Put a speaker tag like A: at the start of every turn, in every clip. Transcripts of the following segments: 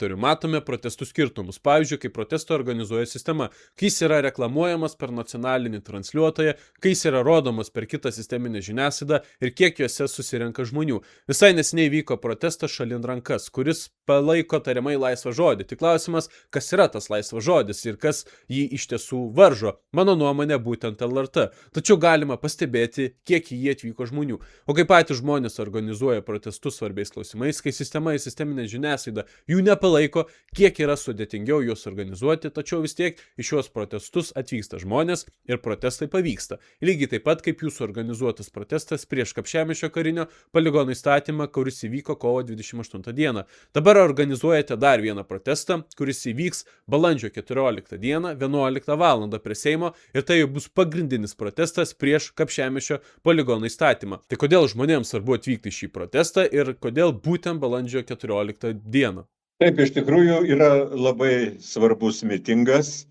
A: sektorių matome protestų skirtumus. Pavyzdžiui, kai protestą organizuoja sistema, kai jis yra reklamuojamas per nacionalinį transliuotoją, kai jis yra rodomas per kitą sisteminę žiniasklaidą ir kiek juose susirenka žmonių. Visai neseniai vyko protestas Šalin rankas, kuris palaiko tariamai laisvą žodį. Tik klausimas, kas yra tas laisvas žodis ir kas jį iš tiesų varžo. Mano nuomonė būtent LRT. Tačiau galima pastebėti, kiek į jį atvyko žmonių. O kai patys žmonės organizuoja protestus svarbiais klausimais, kai sistema ir sisteminė žiniasklaida jų nepalaiko, kiek yra sudėtingiau juos organizuoti, tačiau vis tiek iš šios protestus atvyksta žmonės ir protestai pavyksta. Lygiai taip pat kaip jūsų organizuotas protestas prieš Kapčiamiesčio karinio poligono įstatymą, kuris įvyko kovo 28 dieną. Dabar organizuojate dar vieną protestą, kuris įvyks balandžio 14 dieną 11 val. Prie Seimo ir tai bus pagrindinis protestas prieš Kapčiamiesčio poligono įstatymą. Tai kodėl žmonėms svarbu atvykti į šį protestą ir kodėl būtent balandžio 14 dieną?
B: Taip, iš tikrųjų yra labai svarbus mitingas.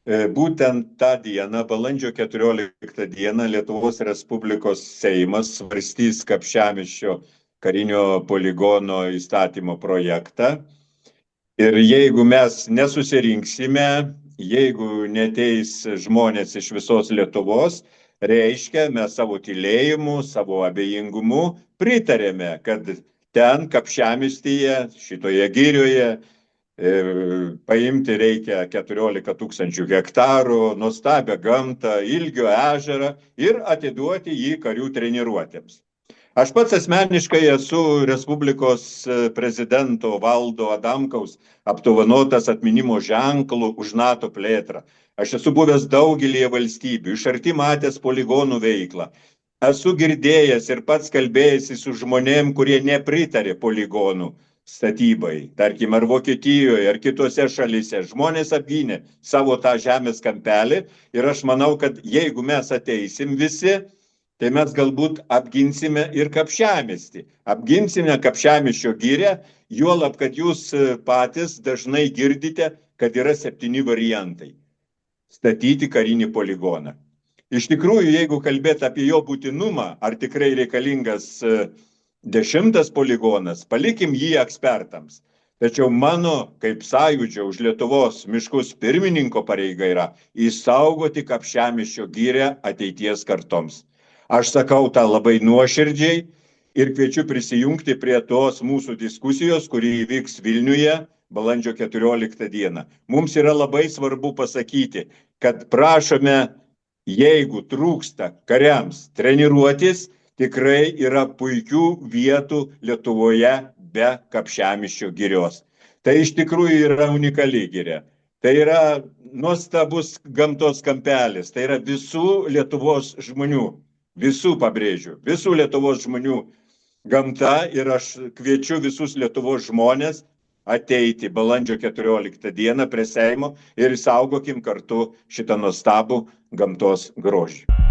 B: Būtent tą dieną, balandžio 14 dieną, Lietuvos Respublikos Seimas svarstys Kapčiamiesčio karinio poligono įstatymo projektą. Ir jeigu mes nesusirinksime, jeigu neteis žmonės iš visos Lietuvos, reiškia, mes savo tylėjimu, savo abejingumu pritarėme, kad ten Kapčiamiestyje, šitoje girioje, paimti reikia 14 000 hektarų, nuostabią gamtą, Ilgio ežerą ir atiduoti jį karių treniruotėms. Aš pats asmeniškai esu Respublikos prezidento Valdo Adamkaus apdovanotas atminimo ženklu už NATO plėtrą. Aš esu buvęs daugelėje valstybių, iš arti matęs poligonų veiklą. Esu girdėjęs ir pats kalbėjęs su žmonėm, kurie nepritarė poligonų statybai, tarkim, ar Vokietijoje, ar kitose šalyse. Žmonės apgynė savo tą žemės kampelį ir aš manau, kad jeigu mes ateisim visi, tai mes galbūt apginsime ir Kapčiamiestį. Apginsime Kapčiamiesčio girią, juolab, kad jūs patys dažnai girdite, kad yra 7 variantai statyti karinį poligoną. Iš tikrųjų, jeigu kalbėti apie jo būtinumą, ar tikrai reikalingas 10 poligonas, palikim jį ekspertams. Tačiau mano, kaip Sąjūdžio už Lietuvos miškus pirmininko pareiga yra išsaugoti Kapčiamiesčio girią ateities kartoms. Aš sakau tą labai nuoširdžiai ir kviečiu prisijungti prie tos mūsų diskusijos, kuri įvyks Vilniuje balandžio 14 dieną. Mums yra labai svarbu pasakyti, kad prašome, jeigu trūksta kariams treniruotis, tikrai yra puikių vietų Lietuvoje be Kapčiamiesčio girios. Tai iš tikrųjų yra unikali giria. Tai yra nuostabus gamtos kampelis. Tai yra visų Lietuvos žmonių, visų pabrėžiu, visų Lietuvos žmonių gamta ir aš kviečiu visus Lietuvos žmonės ateiti balandžio 14 dieną prie Seimo ir saugokim kartu šitą nuostabų gamtos grožį.